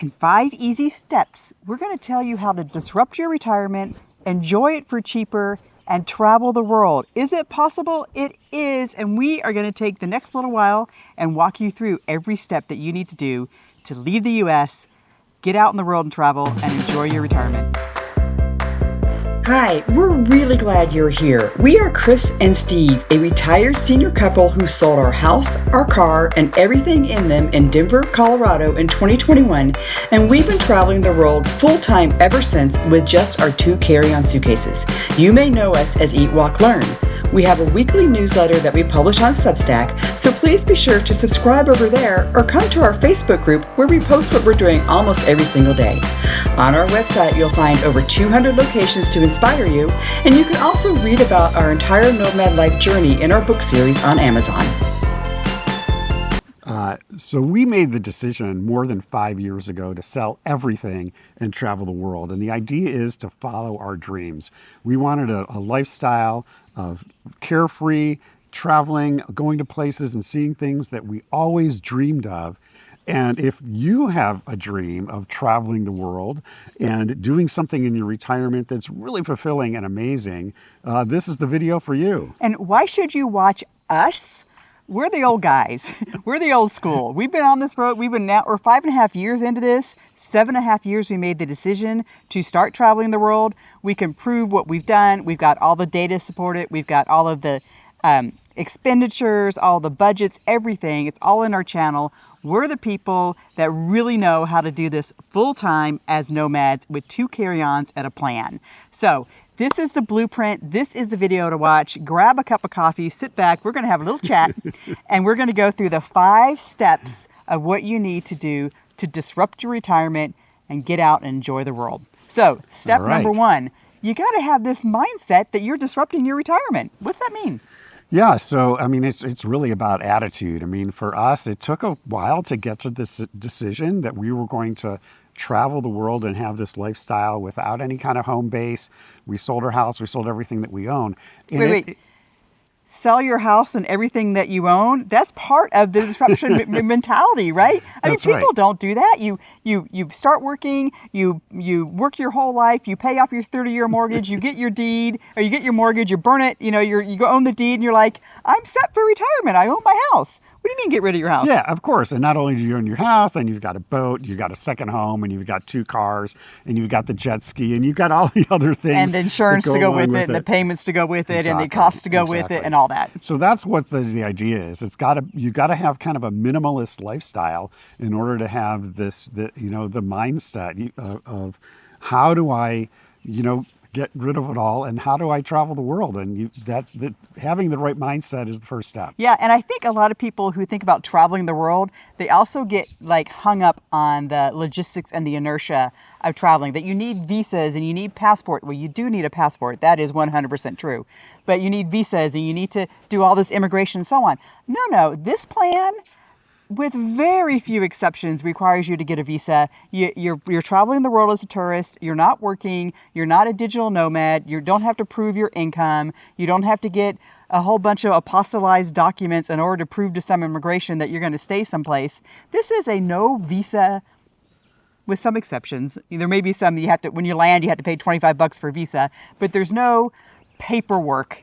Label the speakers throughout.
Speaker 1: In 5 easy steps, we're going to tell you how to disrupt your retirement, enjoy it for cheaper, and travel the world. Is it possible? It is. And we are going to take the next little while and walk you through every step that you need to do to leave the U.S., get out in the world and travel, and enjoy your retirement.
Speaker 2: Hi, we're really glad you're here. We are Chris and Steve, a retired senior couple who sold our house, our car, and everything in them in Denver, Colorado in 2021, and we've been traveling the world full-time ever since with just our 2 carry-on suitcases. You may know us as Eat, Walk, Learn. We have a weekly newsletter that we publish on Substack, so please be sure to subscribe over there or come to our Facebook group where we post what we're doing almost every single day. On our website, you'll find over 200 locations to inspire you, and you can also read about our entire Nomad life journey in our book series on Amazon.
Speaker 3: So we made the decision more than 5 years ago to sell everything and travel the world. And the idea is to follow our dreams. We wanted a lifestyle of carefree, traveling, going to places and seeing things that we always dreamed of. And if you have a dream of traveling the world and doing something in your retirement that's really fulfilling and amazing, this is the video for you.
Speaker 1: And why should you watch us? We're the old guys. We're the old school. We've been on this road. We're 5.5 years into this. 7.5 years we made the decision to start traveling the world. We can prove what we've done. We've got all the data to support it. We've got all of the expenditures, all the budgets, everything. It's all in our channel. We're the people that really know how to do this full time as nomads with 2 carry-ons and a plan. So this is the blueprint. This is the video to watch. Grab a cup of coffee, sit back. We're going to have a little chat, and we're going to go through the 5 steps of what you need to do to disrupt your retirement and get out and enjoy the world. So step number 1, you got to have this mindset that you're disrupting your retirement. What's that mean?
Speaker 3: Yeah, so I mean, it's really about attitude. I mean, for us, it took a while to get to this decision that we were going to travel the world and have this lifestyle without any kind of home base. We sold our house, we sold everything that we own. And
Speaker 1: wait. Sell your house and everything that you own? That's part of the disruption mentality, right? I mean, people don't do that. You start working, you work your whole life, you pay off your 30-year mortgage, you get your deed, or you get your mortgage, you burn it, you go own the deed, and you're like, I'm set for retirement. I own my house. What do you mean get rid of your house?
Speaker 3: Yeah, of course. And not only do you own your house, and you've got a boat, you've got a second home, and you've got 2 cars, and you've got the jet ski, and you've got all the other things.
Speaker 1: And the insurance to go with it, and the payments to go with it, and the costs to go with it, and all that.
Speaker 3: So that's what the idea is. You got to have kind of a minimalist lifestyle in order to have the mindset of how do I, get rid of it all, and how do I travel the world? And having the right mindset is the first step.
Speaker 1: Yeah, and I think a lot of people who think about traveling the world, they also get hung up on the logistics and the inertia of traveling, that you need visas and you need passport. Well, you do need a passport. That is 100% true. But you need visas and you need to do all this immigration and so on. No, this plan, with very few exceptions, requires you to get a visa. You're traveling the world as a tourist. You're not working. You're not a digital nomad. You don't have to prove your income. You don't have to get a whole bunch of apostillized documents in order to prove to some immigration that you're going to stay someplace. This is a no visa, with some exceptions. There may be some when you land, you have to pay $25 for a visa, but there's no paperwork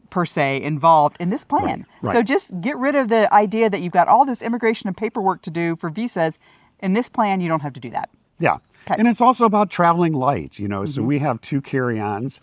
Speaker 1: per se involved in this plan.
Speaker 3: Right.
Speaker 1: So just get rid of the idea that you've got all this immigration and paperwork to do for visas. In this plan, you don't have to do that.
Speaker 3: Yeah.
Speaker 1: Okay.
Speaker 3: And it's also about traveling light, So we have 2 carry-ons.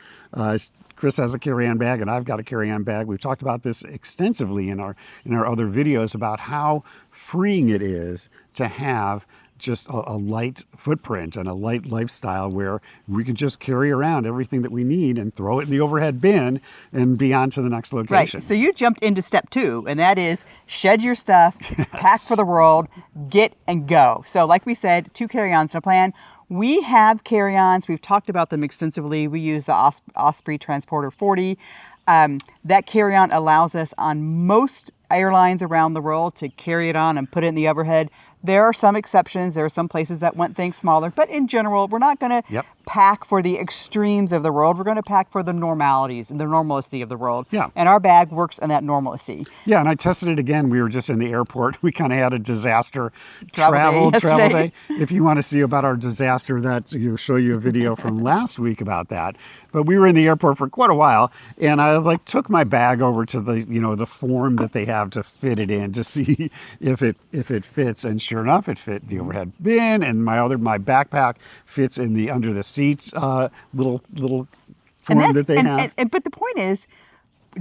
Speaker 3: Chris has a carry-on bag and I've got a carry-on bag. We've talked about this extensively in our other videos about how freeing it is to have just a light footprint and a light lifestyle where we can just carry around everything that we need and throw it in the overhead bin and be on to the next location.
Speaker 1: Right. So you jumped into step 2, and that is shed your stuff, pack for the world, get and go. So like we said, 2 carry-ons in a plan. We have carry-ons. We've talked about them extensively. We use the Osprey Transporter 40. That carry-on allows us on most airlines around the world to carry it on and put it in the overhead. There are some exceptions. There are some places that want things smaller, but in general, we're not going to pack for the extremes of the world. We're going to pack for the normalities and the normalcy of the world.
Speaker 3: Yeah.
Speaker 1: And our bag works in that normalcy.
Speaker 3: Yeah, and I tested it again. We were just in the airport. We kind of had a disaster
Speaker 1: Travel
Speaker 3: day. If you want to see about our disaster, we'll show you a video from last week about that. But we were in the airport for quite a while, and I took my bag over to the form that they have to fit it in to see if it fits. And sure enough, it fit the overhead bin, and my backpack fits in the under the seat little form that they have.
Speaker 1: But the point is,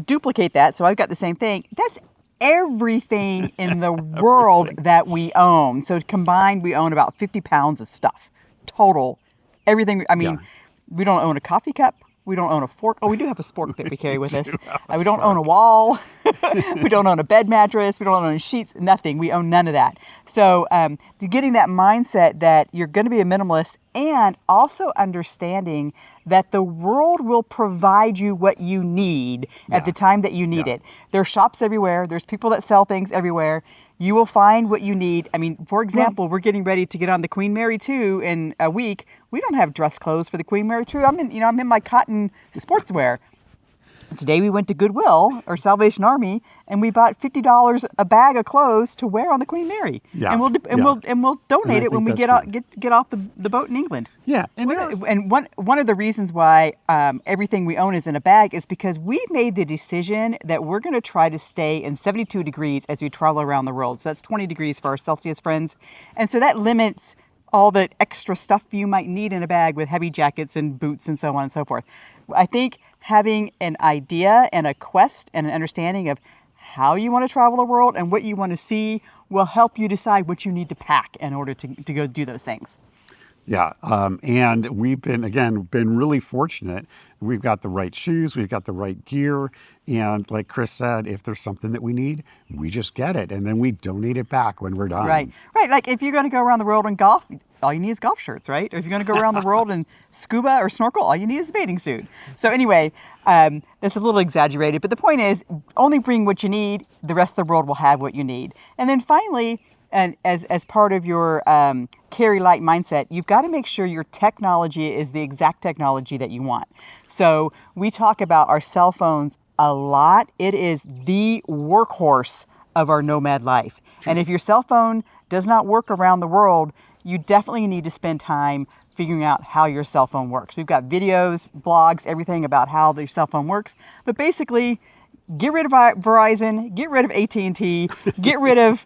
Speaker 1: duplicate that. So I've got the same thing. That's everything in the world that we own. So combined, we own about 50 pounds of stuff total. Everything. I mean, we don't own a coffee cup. We don't own a fork. Oh, we do have a spork that we carry with us. We don't own a wall. We don't own a bed mattress. We don't own sheets. Nothing. We own none of that. So getting that mindset that you're going to be a minimalist, and also understanding that the world will provide you what you need at the time that you need it. There are shops everywhere. There's people that sell things everywhere. You will find what you need. I mean, for example, we're getting ready to get on the Queen Mary 2 in a week. We don't have dress clothes for the Queen Mary 2. I'm in my cotton sportswear. Today we went to Goodwill or Salvation Army, and we bought $50 a bag of clothes to wear on the Queen Mary.
Speaker 3: Yeah.
Speaker 1: And we'll donate it when we get off the boat in England.
Speaker 3: Yeah.
Speaker 1: And one of the reasons why everything we own is in a bag is because we made the decision that we're going to try to stay in 72 degrees as we travel around the world. So that's 20 degrees for our Celsius friends. And so that limits all the extra stuff you might need in a bag with heavy jackets and boots and so on and so forth. I think having an idea and a quest and an understanding of how you want to travel the world and what you want to see will help you decide what you need to pack in order to go do those things.
Speaker 3: Yeah, and we've been really fortunate. We've got the right shoes, we've got the right gear, and like Chris said, if there's something that we need, we just get it, and then we donate it back when we're done.
Speaker 1: Right. Like if you're going to go around the world and golf, all you need is golf shirts, right? Or if you're going to go around the world and scuba or snorkel, all you need is a bathing suit. So anyway, that's a little exaggerated, but the point is, only bring what you need. The rest of the world will have what you need. And then finally, and as part of your carry light mindset, you've got to make sure your technology is the exact technology that you want. So we talk about our cell phones a lot. It is the workhorse of our nomad life. Sure. And if your cell phone does not work around the world, you definitely need to spend time figuring out how your cell phone works. We've got videos, blogs, everything about how your cell phone works. But basically, get rid of Verizon, get rid of AT&T, get rid of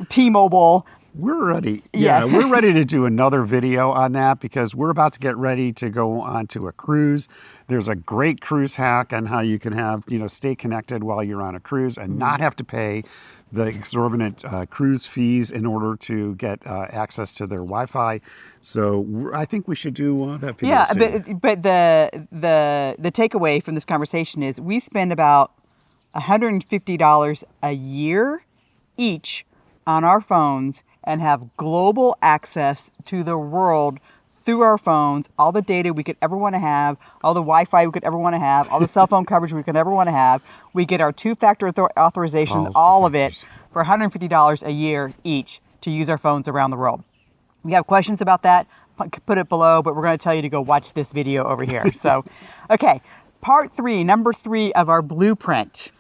Speaker 1: T-Mobile.
Speaker 3: We're ready. Yeah, we're ready to do another video on that because we're about to get ready to go onto a cruise. There's a great cruise hack on how you can stay connected while you're on a cruise and not have to pay the exorbitant cruise fees in order to get access to their Wi-Fi. So I think we should do that video.
Speaker 1: Yeah,
Speaker 3: soon.
Speaker 1: but the takeaway from this conversation is we spend about $150 a year each on our phones and have global access to the world through our phones, all the data we could ever want to have, all the Wi-Fi we could ever want to have, all the cell phone coverage we could ever want to have. We get our two-factor authorization, all of it, for $150 a year each to use our phones around the world. If you have questions about that, put it below, but we're going to tell you to go watch this video over here. So, okay, part 3, number 3 of our blueprint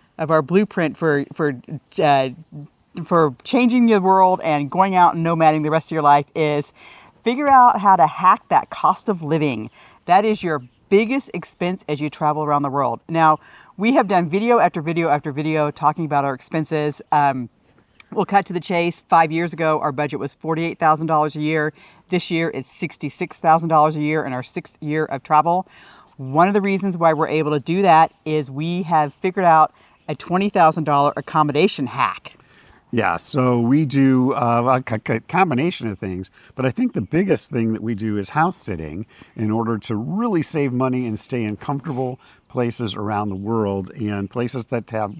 Speaker 1: for changing the world and going out and nomading the rest of your life is figure out how to hack that cost of living. That is your biggest expense as you travel around the world. Now, we have done video after video after video talking about our expenses. We'll cut to the chase. 5 years ago, our budget was $48,000 a year. This year, it's $66,000 a year in our 6th year of travel. One of the reasons why we're able to do that is we have figured out a $20,000 accommodation hack.
Speaker 3: Yeah, so we do a combination of things, but I think the biggest thing that we do is house sitting in order to really save money and stay in comfortable places around the world and places that have,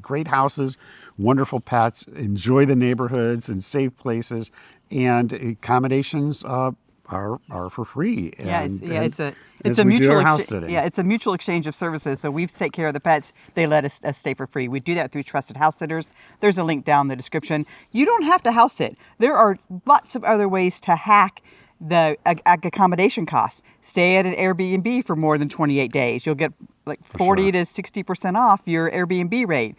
Speaker 3: great houses, wonderful pets, enjoy the neighborhoods and safe places, and accommodations are for free.
Speaker 1: It's a mutual exchange of services. So we take care of the pets. They let us stay for free. We do that through Trusted House Sitters. There's a link down in the description. You don't have to house sit. There are lots of other ways to hack the accommodation cost. Stay at an Airbnb for more than 28 days. You'll get like 40 to 60% off your Airbnb rate.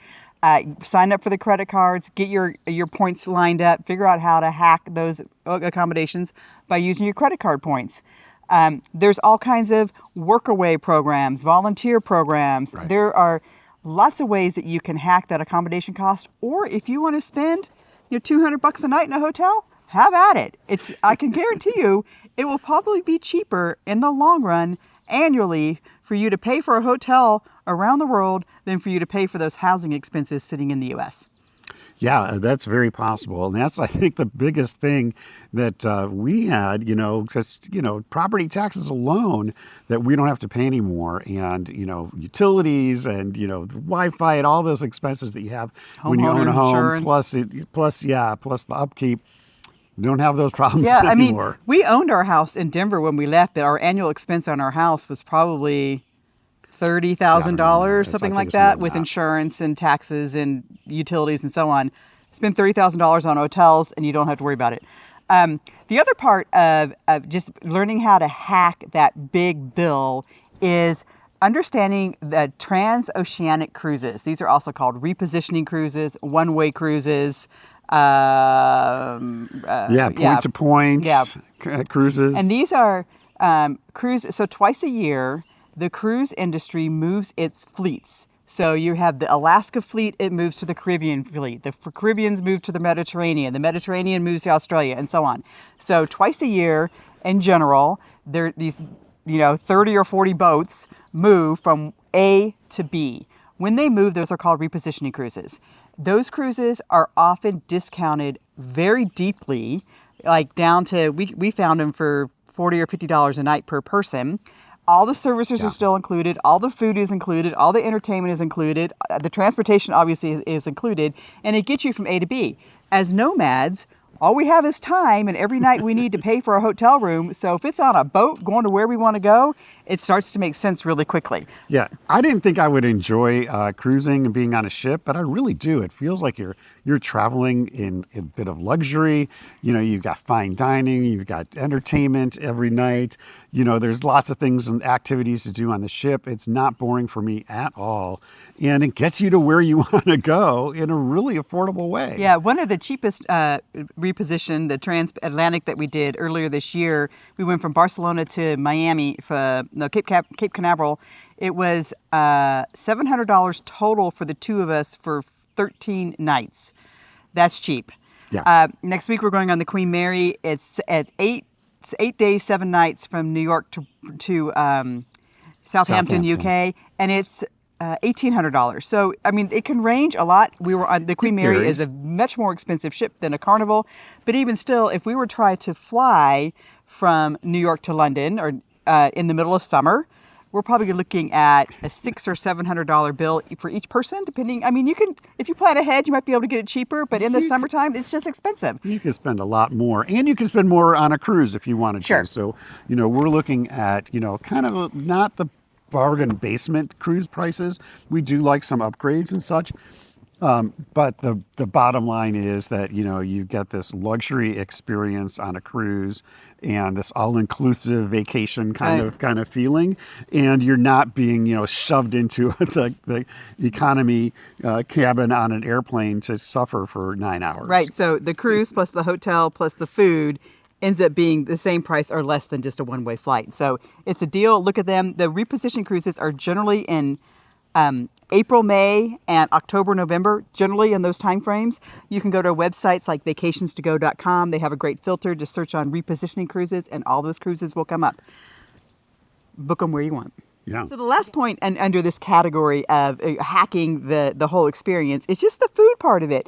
Speaker 1: Sign up for the credit cards, get your points lined up, figure out how to hack those accommodations by using your credit card points. There's all kinds of workaway programs, volunteer programs.
Speaker 3: Right.
Speaker 1: There are lots of ways that you can hack that accommodation cost. Or if you want to spend $200 a night in a hotel, have at it. I can guarantee you it will probably be cheaper in the long run annually for you to pay for a hotel around the world than for you to pay for those housing expenses sitting in the U.S.
Speaker 3: Yeah, that's very possible. And that's, I think, the biggest thing that we had, because, property taxes alone that we don't have to pay anymore. And, utilities and, Wi-Fi and all those expenses that you have when you own a home,
Speaker 1: insurance.
Speaker 3: plus the upkeep. You don't have those problems
Speaker 1: Yeah,
Speaker 3: anymore.
Speaker 1: We owned our house in Denver when we left, but our annual expense on our house was probably $30,000, something like that, with insurance and taxes and utilities and so on. Spend $30,000 on hotels, and you don't have to worry about it. The other part of just learning how to hack that big bill is understanding the transoceanic cruises. These are also called repositioning cruises, one-way cruises.
Speaker 3: Point to point cruises.
Speaker 1: And these are cruises. So twice a year, the cruise industry moves its fleets. So you have the Alaska fleet, it moves to the Caribbean fleet. The Caribbeans move to the Mediterranean moves to Australia, and so on. So twice a year, in general, these 30 or 40 boats move from A to B. When they move, those are called repositioning cruises. Those cruises are often discounted very deeply, like down to, we found them for $40 or $50 a night per person. All the services are still included. All the food is included. All the entertainment is included. The transportation obviously is included. And it gets you from A to B. As nomads, all we have is time, and every night we need to pay for a hotel room. So if it's on a boat going to where we want to go, it starts to make sense really quickly.
Speaker 3: Yeah, I didn't think I would enjoy cruising and being on a ship, but I really do. It feels like you're traveling in a bit of luxury. You've got fine dining, you've got entertainment every night. There's lots of things and activities to do on the ship. It's not boring for me at all. And it gets you to where you want to go in a really affordable way.
Speaker 1: Yeah, one of the cheapest reposition, the transatlantic that we did earlier this year, we went from Barcelona to Miami, Cape Canaveral. It was $700 total for the two of us for 13 nights. That's cheap.
Speaker 3: Yeah.
Speaker 1: Next week we're going on the Queen Mary. It's at 8 days, 7 nights from New York to Southampton, UK, and it's $1,800. So, it can range a lot. We were on the Queen Mary is a much more expensive ship than a Carnival, but even still, if we were trying to fly from New York to London or in the middle of summer, we're probably looking at a $600 or $700 bill for each person, depending. You can, if you plan ahead, you might be able to get it cheaper, but in the summertime, it's just expensive.
Speaker 3: You can spend a lot more, and you can spend more on a cruise if you wanted
Speaker 1: Sure.
Speaker 3: to. So, we're looking at, kind of not the bargain basement cruise prices. We do like some upgrades and such. But the bottom line is that, you get this luxury experience on a cruise and this all-inclusive vacation kind of feeling. And you're not being, shoved into the economy cabin on an airplane to suffer for 9 hours.
Speaker 1: Right. So the cruise plus the hotel plus the food ends up being the same price or less than just a one-way flight. So it's a deal. Look at them. The reposition cruises are generally in April, May, and October, November, generally in those time frames. You can go to websites like vacationstogo.com. They have a great filter. Just search on repositioning cruises, and all those cruises will come up. Book them where you want.
Speaker 3: Yeah.
Speaker 1: So the last point under this category of hacking the whole experience is just the food part of it.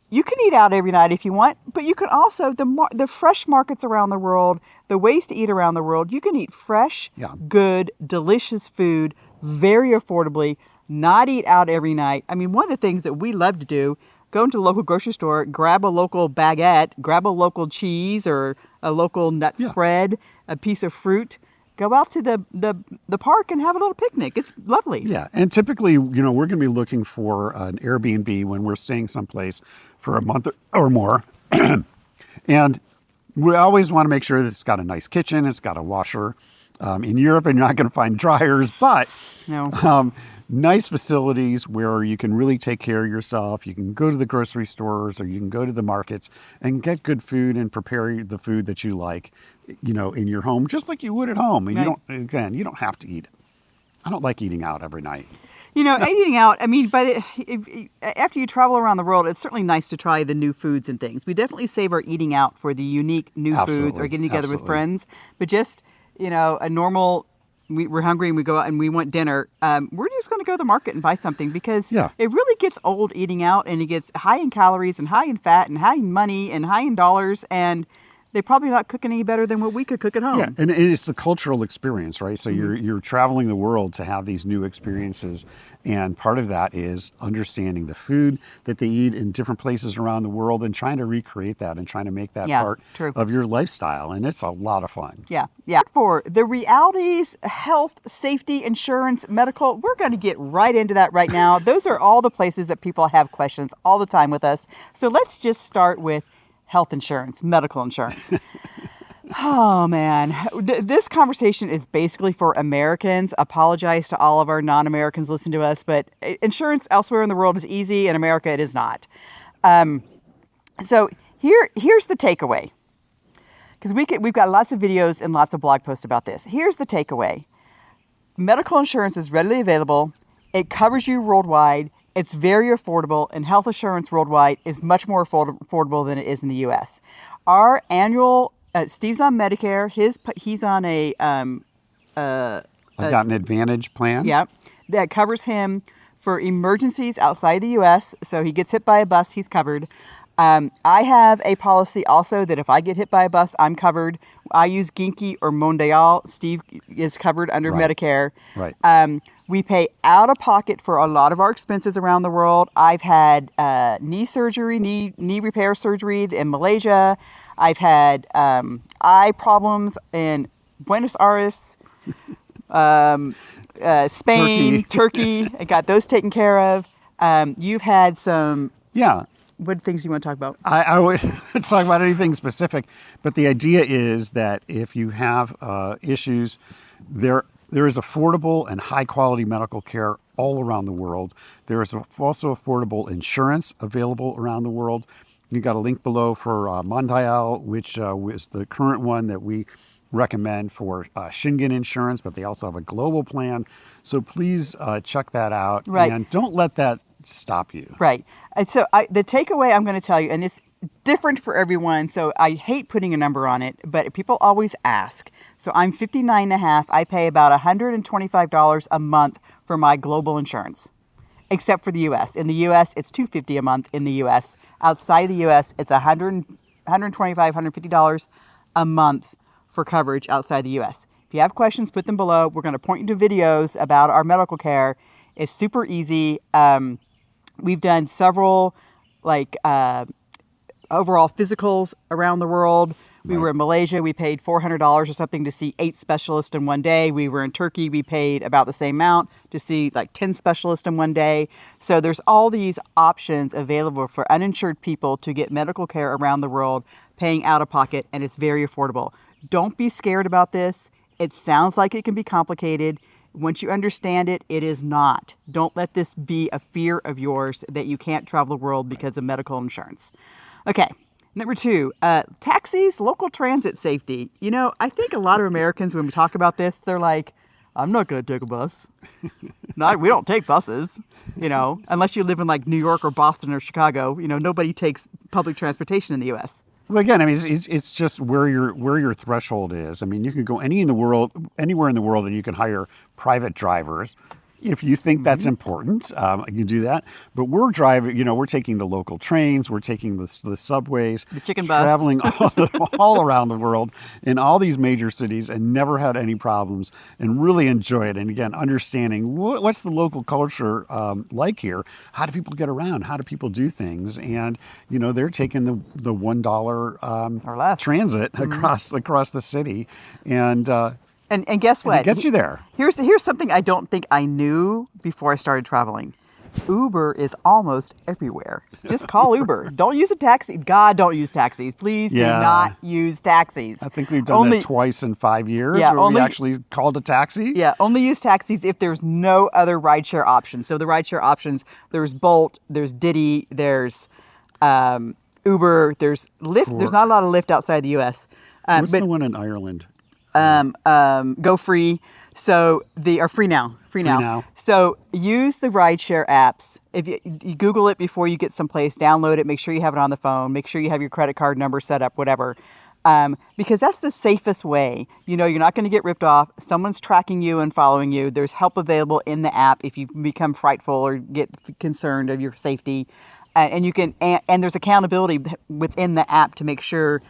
Speaker 1: You can eat out every night if you want, but you can also, the fresh markets around the world, the ways to eat around the world, you can eat fresh, good, delicious food very affordably, not eat out every night. One of the things that we love to do, go into the local grocery store, grab a local baguette, grab a local cheese or a local nut spread, a piece of fruit, go out to the park and have a little picnic. It's lovely.
Speaker 3: Yeah, and typically, we're going to be looking for an Airbnb when we're staying someplace for a month or more. And We always want to make sure that it's got a nice kitchen, it's got a washer. In Europe, you're not going to find dryers, but
Speaker 1: No.
Speaker 3: nice facilities where you can really take care of yourself. You can go to the grocery stores or you can go to the markets and get good food and prepare the food that you like, in your home, just like you would at home. And you don't have to eat it. I don't like eating out every night.
Speaker 1: Eating out, but after you travel around the world, it's certainly nice to try the new foods and things. We definitely save our eating out for the unique new foods or getting together with friends. But just, a normal, we're hungry and we go out and we want dinner, we're just going to go to the market and buy something because it really gets old eating out, and it gets high in calories and high in fat and high in money and high in dollars, and they're probably not cooking any better than what we could cook at home.
Speaker 3: Yeah, and it's the cultural experience, right? So you're traveling the world to have these new experiences, and part of that is understanding the food that they eat in different places around the world and trying to recreate that and trying to make that part of your lifestyle, and it's a lot of fun.
Speaker 1: Yeah. For the realities, health, safety, insurance, medical, we're going to get right into that right now. Those are all the places that people have questions all the time with us. So let's just start with health insurance, medical insurance. Oh, man. This conversation is basically for Americans. Apologize to all of our non-Americans listening to us, but insurance elsewhere in the world is easy. In America, it is not. So here's the takeaway, because we've got lots of videos and lots of blog posts about this. Here's the takeaway. Medical insurance is readily available. It covers you worldwide. It's very affordable, and health insurance worldwide is much more affordable than it is in the U.S. Our annual, Steve's on Medicare. He's on a
Speaker 3: I've got an Advantage plan.
Speaker 1: Yeah, that covers him for emergencies outside the U.S. So he gets hit by a bus, he's covered. I have a policy also that if I get hit by a bus, I'm covered. I use Genki or Mondial. Steve is covered under Medicare.
Speaker 3: Right.
Speaker 1: We pay out of pocket for a lot of our expenses around the world. I've had knee surgery, knee repair surgery in Malaysia. I've had eye problems in Buenos Aires, Spain, Turkey. I got those taken care of. You've had some.
Speaker 3: Yeah.
Speaker 1: What things do you want to talk about?
Speaker 3: I would talk about anything specific, but the idea is that if you have issues, there is affordable and high quality medical care all around the world. There is also affordable insurance available around the world. You've got a link below for Mondial, which is the current one that we recommend for Schengen insurance, but they also have a global plan. So please check that out, and don't let that stop you.
Speaker 1: Right. And so the takeaway I'm going to tell you, and it's different for everyone, so I hate putting a number on it, but people always ask. So I'm 59 and a half. I pay about $125 a month for my global insurance, except for the U.S. In the U.S., it's $250 a month in the U.S. Outside the U.S., it's $125, $150 a month for coverage outside the U.S. If you have questions, put them below. We're going to point you to videos about our medical care. It's super easy. We've done several overall physicals around the world. We were in Malaysia. We paid $400 or something to see 8 specialists in one day. We were in Turkey. We paid about the same amount to see 10 specialists in one day. So there's all these options available for uninsured people to get medical care around the world, paying out of pocket, and it's very affordable. Don't be scared about this. It sounds like it can be complicated. Once you understand it, it is not. Don't let this be a fear of yours that you can't travel the world because of medical insurance. Okay, number 2, taxis, local transit safety. I think a lot of Americans, when we talk about this, they're like, I'm not going to take a bus. We don't take buses, unless you live in New York or Boston or Chicago. Nobody takes public transportation in the U.S.
Speaker 3: Well, again, it's just where your threshold is. You can go anywhere in the world, and you can hire private drivers. If you think that's important, you can do that. But we're driving, we're taking the local trains, we're taking the subways,
Speaker 1: the chicken bus,
Speaker 3: traveling all around the world in all these major cities, and never had any problems, and really enjoy it. And again, understanding what's the local culture like here. How do people get around? How do people do things? And they're taking the $1
Speaker 1: or less
Speaker 3: transit across the city,
Speaker 1: and guess what?
Speaker 3: It gets you there.
Speaker 1: Here's something I don't think I knew before I started traveling. Uber is almost everywhere. Just call Uber. Don't use a taxi. God, don't use taxis. Please do not use taxis.
Speaker 3: I think we've done that twice in 5 years where we actually called a taxi.
Speaker 1: Yeah, only use taxis if there's no other rideshare option. So the rideshare options, there's Bolt, there's Diddy, there's Uber, there's Lyft. There's not a lot of Lyft outside the U.S.
Speaker 3: What's the one in Ireland?
Speaker 1: Go Free. So Free Now. Free Now. So use the rideshare apps. If you Google it before you get someplace, download it, make sure you have it on the phone, make sure you have your credit card number set up, whatever. Because that's the safest way. You know, you're not going to get ripped off. Someone's tracking you and following you. There's help available in the app if you become frightful or get concerned of your safety. And you can, and there's accountability within the app to make sure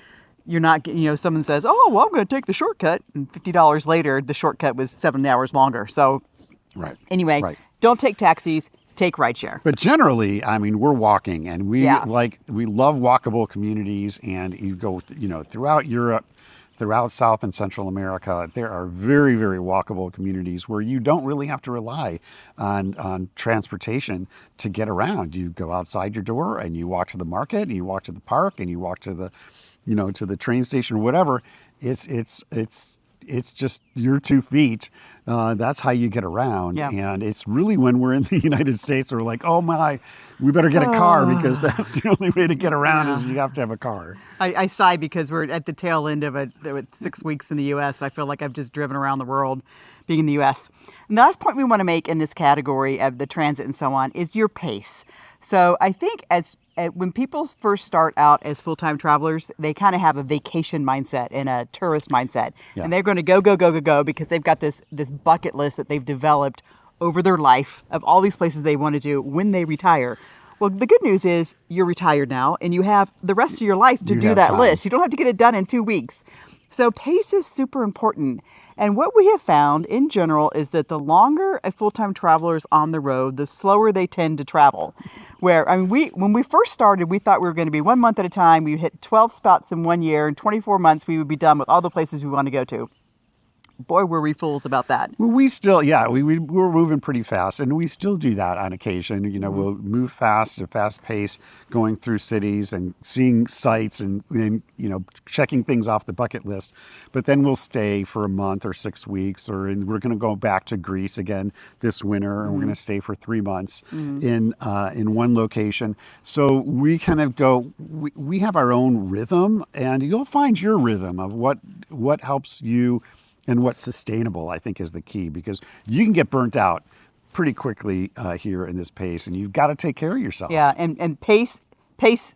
Speaker 1: you're not, someone says, oh, well, I'm going to take the shortcut. And $50 later, the shortcut was 7 hours longer. So anyway, don't take taxis, take rideshare.
Speaker 3: But generally, I mean, we're walking and we love walkable communities, and you go, throughout Europe, throughout South and Central America, there are very, very walkable communities where you don't really have to rely on transportation to get around. You go outside your door and you walk to the market and you walk to the park and you walk to the to the train station or whatever. It's just your 2 feet. That's how you get around. Yeah. And it's really when we're in the United States, we're like, oh my, we better get a car, because that's the only way to get around is you have to have a car.
Speaker 1: I sigh because we're at the tail end of it with 6 weeks in the U.S. I feel like I've just driven around the world being in the U.S. And the last point we want to make in this category of the transit and so on is your pace. So I think when people first start out as full-time travelers, they kind of have a vacation mindset and a tourist mindset. Yeah. And they're going to go because they've got this bucket list that they've developed over their life of all these places they want to do when they retire. Well, the good news is you're retired now and you have the rest of your life to do that list. You don't have to get it done in 2 weeks. So pace is super important. And what we have found in general is that the longer a full-time traveler is on the road, the slower they tend to travel. When we first started, we thought we were going to be 1 month at a time. We hit 12 spots in 1 year. In 24 months, we would be done with all the places we want to go to. Boy, were we fools about that.
Speaker 3: Well, we still, we're moving pretty fast, and we still do that on occasion. We'll move fast at a fast pace, going through cities and seeing sites and checking things off the bucket list. But then we'll stay for a month or 6 weeks, we're going to go back to Greece again this winter, and we're going to stay for 3 months in one location. So we kind of go, we have our own rhythm, and you'll find your rhythm of what helps you. And what's sustainable, I think, is the key, because you can get burnt out pretty quickly here in this pace, and you've got to take care of yourself.
Speaker 1: Yeah, and pace, the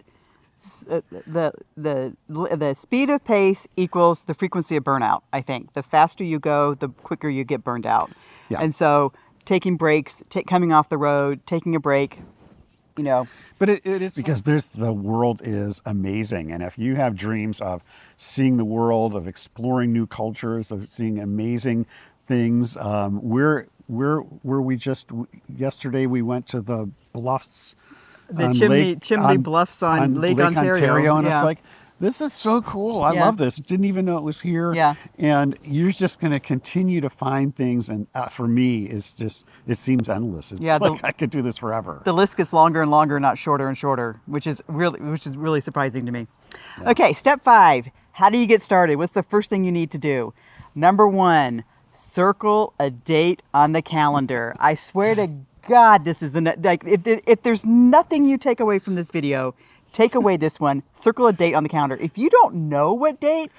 Speaker 1: speed of pace equals the frequency of burnout. I think the faster you go, the quicker you get burned out. Yeah. And so taking breaks, coming off the road, taking a break.
Speaker 3: But it is because the world is amazing. And if you have dreams of seeing the world, of exploring new cultures, of seeing amazing things, yesterday we went to the bluffs.
Speaker 1: The chimney bluffs on Lake Ontario.
Speaker 3: And it's like, this is so cool. I love this. Didn't even know it was here. Yeah. And you're just going to continue to find things. And for me, it seems endless. It's I could do this forever.
Speaker 1: The list gets longer and longer, not shorter and shorter, which is really surprising to me. Yeah. Okay, step 5. How do you get started? What's the first thing you need to do? Number 1, circle a date on the calendar. I swear to God, this is if there's nothing you take away from this video, take away this one. Circle a date on the calendar. If you don't know what date,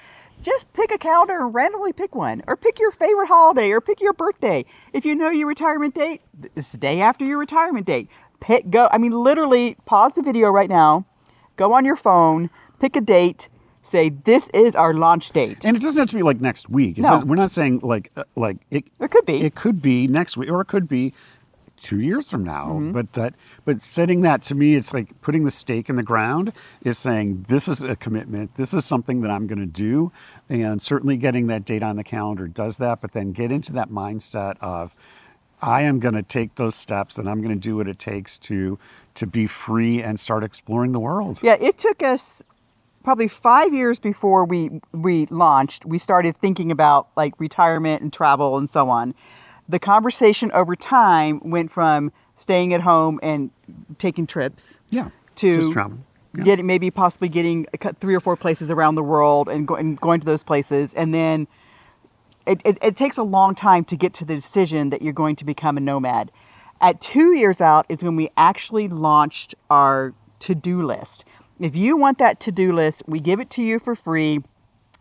Speaker 1: just pick a calendar and randomly pick one. Or pick your favorite holiday, or pick your birthday. If you know your retirement date, it's the day after your retirement date. Literally pause the video right now, go on your phone, pick a date, say this is our launch date.
Speaker 3: And it doesn't have to be like next week. We're not saying like it
Speaker 1: could be.
Speaker 3: It could be next week, or it could be 2 years from now. Mm-hmm. But setting that, to me, it's like putting the stake in the ground, is saying this is a commitment. This is something that I'm going to do. And certainly getting that date on the calendar does that. But then get into that mindset of, I am going to take those steps and I'm going to do what it takes to be free and start exploring the world.
Speaker 1: Yeah, it took us probably 5 years before we launched. We started thinking about like retirement and travel and so on. The conversation over time went from staying at home and taking trips.
Speaker 3: Yeah.
Speaker 1: To
Speaker 3: just travel. Yeah.
Speaker 1: possibly getting 3 or 4 places around the world and going to those places. And then it takes a long time to get to the decision that you're going to become a nomad. At 2 years out is when we actually launched our to-do list. If you want that to-do list, we give it to you for free.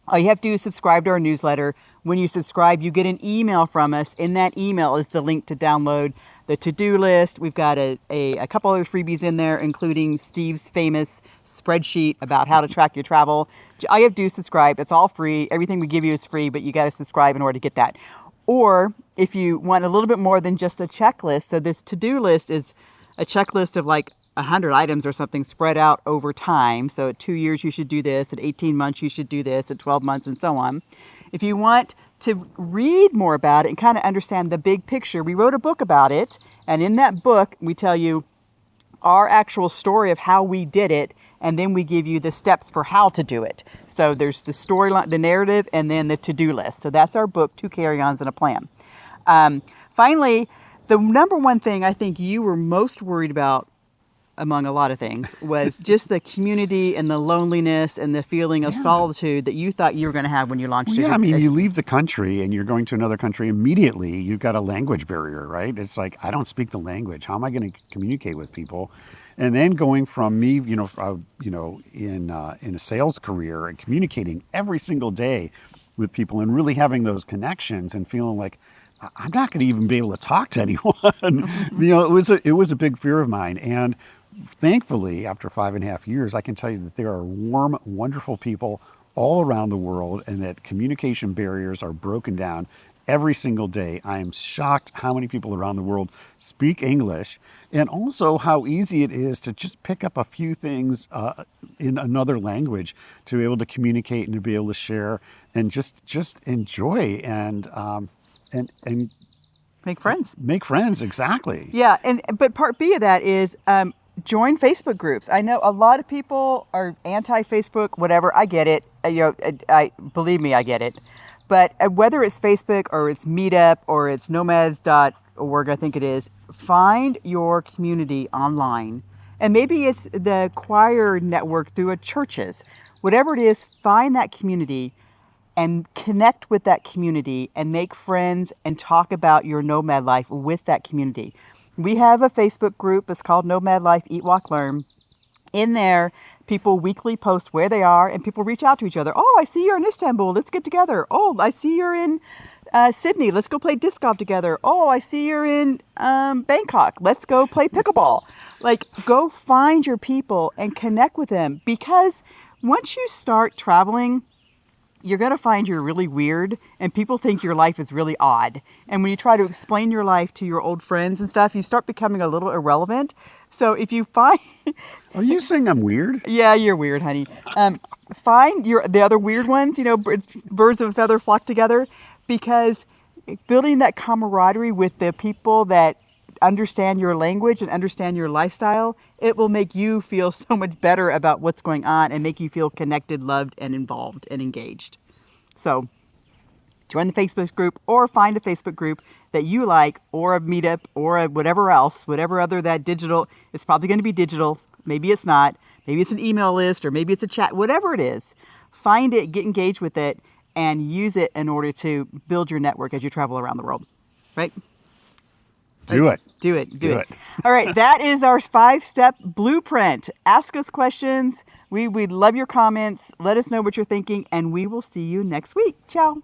Speaker 1: All you have to do is subscribe to our newsletter. When you subscribe, you get an email from us. In that email is the link to download the to-do list. We've got a couple other freebies in there, including Steve's famous spreadsheet about how to track your travel. All you have to do is subscribe. It's all free. Everything we give you is free, but you got to subscribe in order to get that. Or if you want a little bit more than just a checklist, so this to-do list is a checklist of like 100 items or something spread out over time. So at 2 years, you should do this. At 18 months, you should do this. At 12 months, and so on. If you want to read more about it and kind of understand the big picture, we wrote a book about it. And in that book, we tell you our actual story of how we did it. And then we give you the steps for how to do it. So there's the storyline, the narrative, and then the to-do list. So that's our book, 2 Carry-Ons and a Plan. Finally, the number one thing I think you were most worried about, among a lot of things, was just the community and the loneliness and the feeling of solitude that you thought you were going to have when you launched it.
Speaker 3: Yeah, I mean, you leave the country and you're going to another country immediately. You've got a language barrier, right? It's like, I don't speak the language. How am I going to communicate with people? And then going from me, in a sales career and communicating every single day with people and really having those connections and feeling like I'm not going to even be able to talk to anyone. It was a big fear of mine. And thankfully, after 5.5 years, I can tell you that there are warm, wonderful people all around the world and that communication barriers are broken down every single day. I am shocked how many people around the world speak English, and also how easy it is to just pick up a few things in another language to be able to communicate and to be able to share and just enjoy and
Speaker 1: make friends.
Speaker 3: Make friends, exactly.
Speaker 1: Yeah, but part B of that is join Facebook groups. I know a lot of people are anti-Facebook, whatever. I get it. I believe me, I get it. But whether it's Facebook or it's Meetup or it's nomads.org, I think it is, find your community online. And maybe it's the choir network through a churches. Whatever it is, find that community and connect with that community and make friends and talk about your nomad life with that community. We have a Facebook group. It's called Nomad Life, Eat, Walk, Learn. In there, people weekly post where they are and people reach out to each other. Oh, I see you're in Istanbul. Let's get together. Oh, I see you're in Sydney. Let's go play disc golf together. Oh, I see you're in Bangkok. Let's go play pickleball. Like, go find your people and connect with them, because once you start traveling, you're going to find you're really weird and people think your life is really odd. And when you try to explain your life to your old friends and stuff, you start becoming a little irrelevant. So if you find...
Speaker 3: Are you saying I'm weird?
Speaker 1: Yeah, you're weird, honey. Find the other weird ones, birds of a feather flock together, because building that camaraderie with the people that understand your language and understand your lifestyle, it will make you feel so much better about what's going on and make you feel connected, loved, and involved and engaged. So join the Facebook group or find a Facebook group that you like, or a Meetup, or a whatever else, whatever other that digital. It's probably going to be digital. Maybe it's not. Maybe it's an email list, or maybe it's a chat, whatever it is. Find it, get engaged with it, and use it in order to build your network as you travel around the world. Right?
Speaker 3: Do it.
Speaker 1: Do it. All right. That is our 5-step blueprint. Ask us questions. We'd love your comments. Let us know what you're thinking, and we will see you next week. Ciao.